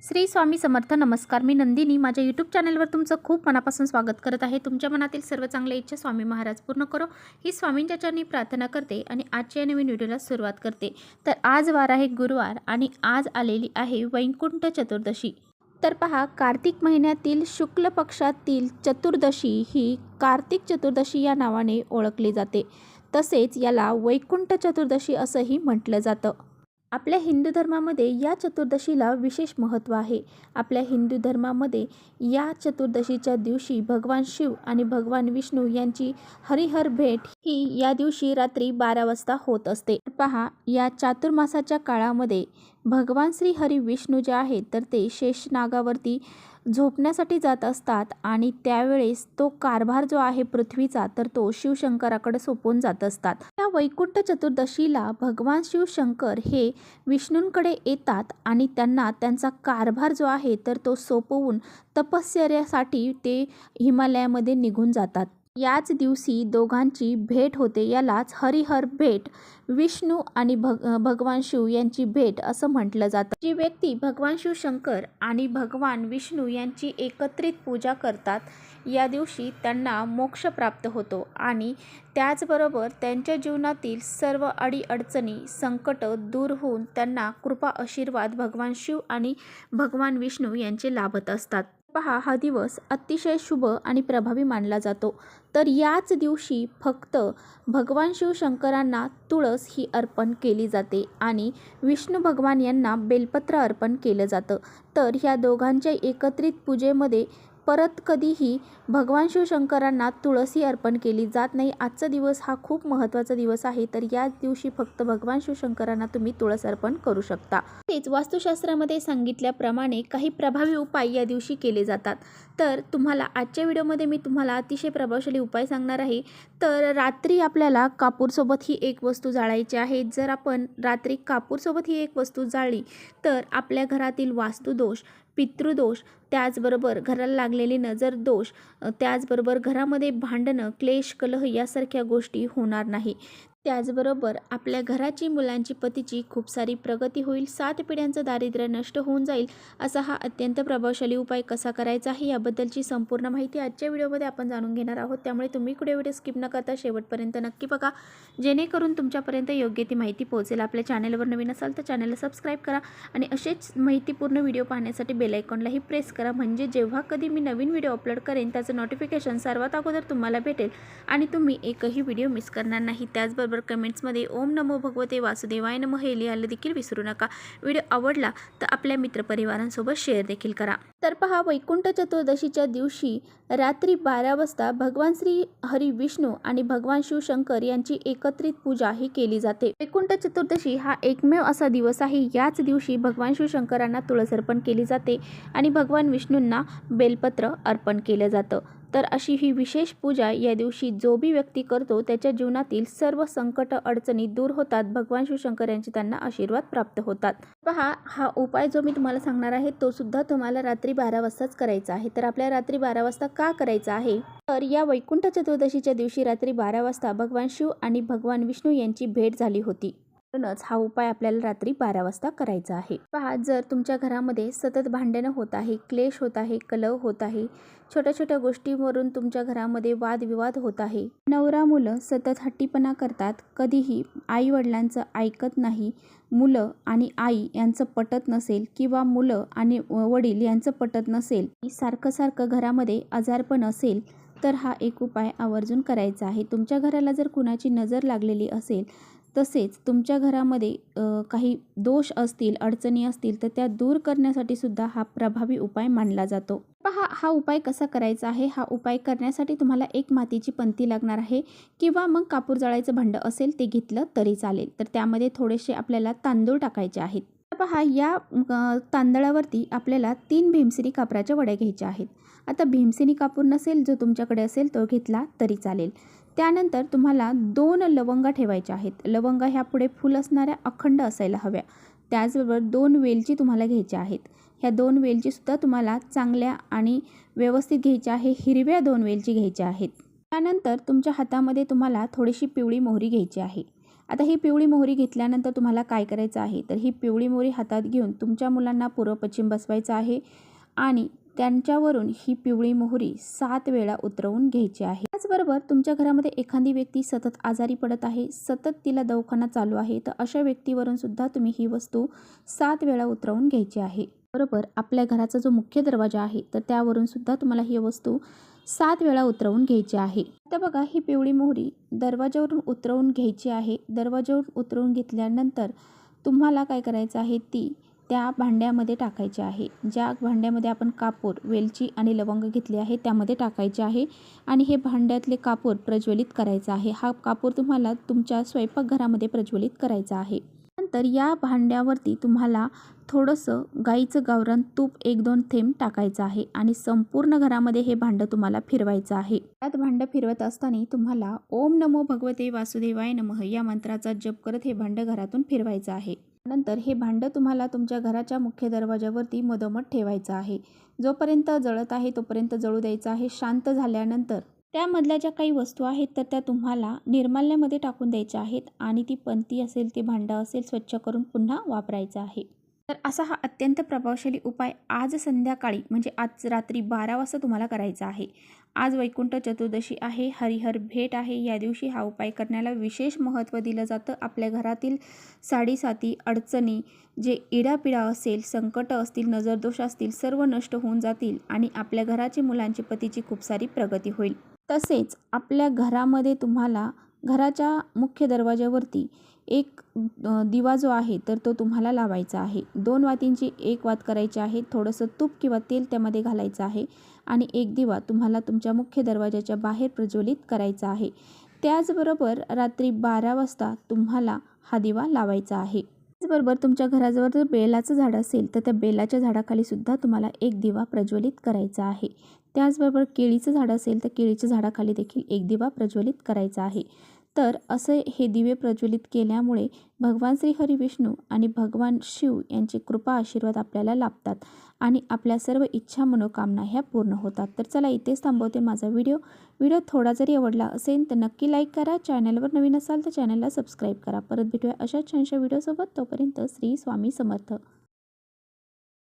श्री स्वामी समर्थ. नमस्कार. मी नंदिनी माझ्या यूट्यूब चॅनलवर तुमचं खूप मनापासून स्वागत करत आहे. तुमच्या मनातील सर्व चांगल्या इच्छा स्वामी महाराज पूर्ण करो ही स्वामींच्या चरणी प्रार्थना करते आणि आजच्या नवीन व्हिडिओला सुरुवात करते. तर आज वार आहे गुरुवार आणि आज आलेली आहे वैकुंठ चतुर्दशी. तर पहा, कार्तिक महिन्यातील शुक्ल पक्षातील चतुर्दशी ही कार्तिक चतुर्दशी या नावाने ओळखली जाते. तसेच याला वैकुंठ चतुर्दशी असंही म्हटलं जातं. आपल्या हिंदू धर्मामध्ये या चतुर्दशीला विशेष महत्त्व आहे. आपल्या हिंदू धर्मामध्ये या चतुर्दशीच्या दिवशी भगवान शिव आणि भगवान विष्णू यांची हरिहर भेट ही या दिवशी रात्री 12 वाजता होत असते. पहा, या चातुर्मासाच्या काळामध्ये भगवान श्री हरी विष्णू जे आहेत तर ते शेषनागावरती झोपण्यासाठी जात असतात आणि त्यावेळेस तो कारभार जो आहे पृथ्वीचा तर तो शिवशंकराकडे सोपवून जात असतात. या वैकुंठ चतुर्दशीला भगवान शिवशंकर हे विष्णूंकडे येतात आणि त्यांना त्यांचा कारभार जो आहे तर तो सोपवून तपश्चर्यासाठी ते हिमालयामध्ये निघून जातात. याच दिवशी दोघांची भेट होते. यालाच हरिहर भेट, विष्णू आणि भगवान शिव यांची भेट असं म्हटलं जातं. जी व्यक्ती भगवान शिवशंकर आणि भगवान विष्णू यांची एकत्रित पूजा करतात या दिवशी त्यांना मोक्ष प्राप्त होतो आणि त्याचबरोबर त्यांच्या जीवनातील सर्व अडीअडचणी संकट दूर होऊन त्यांना कृपा आशीर्वाद भगवान शिव आणि भगवान विष्णू यांचे लाभत असतात. पहा, हा दिवस अतिशय शुभ आणि प्रभावी मानला जातो. तर याच दिवशी फक्त भगवान शिवशंकरांना तुळस ही अर्पण केली जाते आणि विष्णू भगवान यांना बेलपत्र अर्पण केलं जातं. तर ह्या दोघांच्या एकत्रित पूजेमध्ये परत कधीही भगवान शिवशंकरांना तुळसी अर्पण केली जात नाही. आजचा दिवस हा खूप महत्त्वाचा दिवस आहे. तर या दिवशी फक्त भगवान शिवशंकरांना तुम्ही तुळस अर्पण करू शकता. तेच वास्तुशास्त्रामध्ये सांगितल्याप्रमाणे काही प्रभावी उपाय या दिवशी केले जातात. तर तुम्हाला आजच्या व्हिडिओमध्ये मी तुम्हाला अतिशय प्रभावशाली उपाय सांगणार आहे. तर रात्री आपल्याला कापूरसोबत ही एक वस्तू जाळायची आहे. जर आपण रात्री कापूरसोबत ही एक वस्तू जाळली तर आपल्या घरातील वास्तुदोष, पितृदोष, त्याचबरोबर घराला लागलेले नजर दोष, त्याचबरोबर घरामध्ये भांडणं, क्लेश, कलह यासारख्या गोष्टी होणार नाही. त्याचबरोबर आपल्या घराची, मुलांची, पतीची खूप सारी प्रगती होईल. 7 पिढ्यांचं दारिद्र्य नष्ट होऊन जाईल. असा हा अत्यंत प्रभावशाली उपाय कसा करायचा आहे याबद्दलची संपूर्ण माहिती आजच्या व्हिडिओमध्ये आपण जाणून घेणार आहोत. त्यामुळे तुम्ही कुठे व्हिडिओ स्किप न करता शेवटपर्यंत नक्की बघा, जेणेकरून तुमच्यापर्यंत योग्य ती माहिती पोहोचेल. आपल्या चॅनलवर नवीन असाल तर चॅनलला सबस्क्राईब करा आणि असेच माहितीपूर्ण व्हिडिओ पाहण्यासाठी बेल आयकॉनलाही प्रेस करा. म्हणजे जेव्हा कधी मी नवीन व्हिडिओ अपलोड करेन त्याचं नोटिफिकेशन सर्वात अगोदर तुम्हाला भेटेल आणि तुम्ही एकही व्हिडिओ मिस करणार नाही. त्याचबरोबर कमेंट्समध्ये ओम नमो भगवते वासुदेवाय नमः हे लिहायला देखील विसरू नका. व्हिडिओ आवडला तर आपल्या मित्रपरिवारांसोबत शेअर देखील करा. तर पहा, वैकुंठ चतुर्दशीच्या दिवशी रात्री 12 वाजता भगवान श्री हरी विष्णू आणि भगवान शिवशंकर यांची एकत्रित पूजा ही केली जाते. वैकुंठ चतुर्दशी हा एकमेव असा दिवस आहे. याच दिवशी भगवान शिवशंकरांना तुळस अर्पण केली जाते आणि भगवान विष्णूंना बेलपत्र अर्पण केलं जातं. तर अशी ही विशेष पूजा या दिवशी जो बी व्यक्ती करतो त्याच्या जीवनातील सर्व संकट अडचणी दूर होतात. भगवान शिवशंकर यांचे त्यांना आशीर्वाद प्राप्त होतात. पहा, हा उपाय जो मी तुम्हाला सांगणार आहे तो सुद्धा तुम्हाला रात्री 12 वाजताच करायचा आहे. तर आपल्या रात्री 12 वाजता का करायचा आहे? तर या वैकुंठ चतुर्दशीच्या दिवशी रात्री 12 वाजता भगवान शिव आणि भगवान विष्णू यांची भेट झाली होती. म्हणूनच हा उपाय आपल्याला रात्री 12 वाजता करायचा आहे. पहा, जर तुमच्या घरामध्ये सतत भांडणं होत आहे, क्लेश होत आहे, कलह होत आहे, छोट्या छोट्या गोष्टींवरून तुमच्या घरामध्ये वादविवाद होत आहे, नवरा मुलं सतत हट्टीपणा करतात, कधीही आई वडिलांचं ऐकत नाही, मुलं आणि आई यांचं पटत नसेल किंवा मुलं आणि वडील यांचं पटत नसेल, सारखं सारखं घरामध्ये आजारपण असेल तर हा एक उपाय आवर्जून करायचा आहे. तुमच्या घराला जर कुणाची नजर लागलेली असेल, तसेच तुमच्या घरामध्ये काही दोष असतील, अडचणी असतील तर त्या दूर करण्यासाठी सुद्धा हा प्रभावी उपाय मानला जातो. पहा, हा उपाय कसा करायचा आहे? हा उपाय करण्यासाठी तुम्हाला एक मातीची पंती लागणार आहे किंवा मग कापूर जाळायचं भांडं असेल ते घेतलं तरी चालेल. तर त्यामध्ये थोडेसे आपल्याला तांदूळ टाकायचे आहेत. पहा, या तांदळावरती आपल्याला 3 भीमसेनी कापराच्या वड्या घ्यायच्या आहेत. आता भीमसेनी कापूर नसेल, जो तुमच्याकडे असेल तो घेतला तरी चालेल. त्यानंतर तुम्हाला 2 लवंगा ठेवायच्या आहेत. लवंगा ह्या पुढे फुल असणाऱ्या अखंड असायला हव्या. त्याचबरोबर 2 वेलची तुम्हाला घ्यायच्या आहेत. ह्या 2 वेलचीसुद्धा तुम्हाला चांगल्या आणि व्यवस्थित घ्यायच्या आहे. हिरव्या 2 वेलची घ्यायच्या आहेत. त्यानंतर तुमच्या हातामध्ये तुम्हाला थोडीशी पिवळी मोहरी घ्यायची आहे आता ही पिवळी मोहरी घेतल्यानंतर तुम्हाला काय करायचं आहे, तर ही पिवळी मोहरी हातात घेऊन तुमच्या मुलांना पूर्व पश्चिम बसवायचं आहे आणि त्यांच्यावरून ही पिवळी मोहरी 7 वेळा उतरवून घ्यायची आहे. त्याचबरोबर तुमच्या घरामध्ये एखादी व्यक्ती सतत आजारी पडत आहे, सतत तिला दवाखाना चालू आहे, तर अशा व्यक्तीवरून सुद्धा तुम्ही ही वस्तू 7 वेळा उतरवून घ्यायची आहे. बरोबर आपल्या घराचा जो मुख्य दरवाजा आहे तर त्यावरून सुद्धा तुम्हाला ही वस्तू 7 वेळा उतरवून घ्यायची आहे. आता बघा ही पिवळी मोहरी दरवाजावरून उतरवून घ्यायची आहे. दरवाजावरून उतरवून घेतल्यानंतर तुम्हाला काय करायचं आहे, ती त्या भांड्यामध्ये टाकायची आहे. ज्या भांड्यामध्ये आपण कापूर, वेलची आणि लवंग घेतले आहे त्यामध्ये टाकायचे आहे आणि हे भांड्यातले कापूर प्रज्वलित करायचा आहे. हा कापूर तुम्हाला तुमच्या स्वयंपाकघरामध्ये प्रज्वलित करायचा आहे. नंतर या भांड्यावरती तुम्हाला थोडंसं गाईचं गावरान तूप 1-2 थेंब टाकायचं आहे आणि संपूर्ण घरामध्ये हे भांडं तुम्हाला फिरवायचं आहे. त्यात भांडं फिरवत असताना तुम्हाला ओम नमो भगवते वासुदेवाय नमः या मंत्राचा जप करत हे भांडं घरातून फिरवायचं आहे. नंतर हे भांडं तुम्हाला तुमच्या घराच्या मुख्य दरवाजावरती मधोमध ठेवायचं आहे. जोपर्यंत जळत आहे तोपर्यंत जळू द्यायचं आहे. शांत झाल्यानंतर त्यामधल्या ज्या काही वस्तू आहेत तर त्या तुम्हाला निर्माल्यामध्ये टाकून द्यायच्या आहेत आणि ती पंती असेल, ते भांडं असेल स्वच्छ करून पुन्हा वापरायचं आहे. तर असा हा अत्यंत प्रभावशाली उपाय आज संध्याकाळी म्हणजे आज रात्री 12 वाजता तुम्हाला करायचा आहे. आज वैकुंठ चतुर्दशी आहे, हरिहर भेट आहे. या दिवशी हा उपाय करण्याला विशेष महत्त्व दिलं जातं. आपल्या घरातील साडीसाती, अडचणी, जे इडापिडा असेल, संकट असतील, नजरदोष असतील, सर्व नष्ट होऊन जातील आणि आपल्या घराची, मुलांची, पतीची खूप सारी प्रगती होईल. तसेच आपल्या घरामध्ये तुम्हाला घराच्या मुख्य दरवाजावरती एक दिवा जो आहे तर तो तुम्हाला लावायचा आहे. 2 वातींची 1 वात करायची आहे. थोडंसं तूप किंवा तेल त्यामध्ये घालायचं आहे आणि एक दिवा तुम्हाला तुमच्या मुख्य दरवाजाच्या बाहेर प्रज्वलित करायचा आहे. त्याचबरोबर रात्री 12 वाजता तुम्हाला हा दिवा लावायचा आहे. त्याचबरोबर तुमच्या घराजवळ जर बेलाचं झाड असेल तर त्या बेलाच्या झाडाखाली सुद्धा तुम्हाला एक दिवा प्रज्वलित करायचा आहे. त्याचबरोबर केळीचं झाड असेल तर केळीच्या झाडाखाली देखील एक दिवा प्रज्वलित करायचा आहे. तर असे हे दिवे प्रज्वलित केल्यामुळे भगवान श्री हरी विष्णू आणि भगवान शिव यांची कृपा आशीर्वाद आपल्याला लाभतात आणि आपल्या सर्व इच्छा मनोकामना ह्या पूर्ण होतात. तर चला इथेच थांबवते माझा व्हिडिओ थोडा जरी आवडला असेल तर नक्की लाईक करा. चॅनलवर नवीन असाल तर चॅनलला सबस्क्राईब करा. परत भेटूया अशाच छानशा व्हिडिओसोबत. तोपर्यंत श्री स्वामी समर्थ.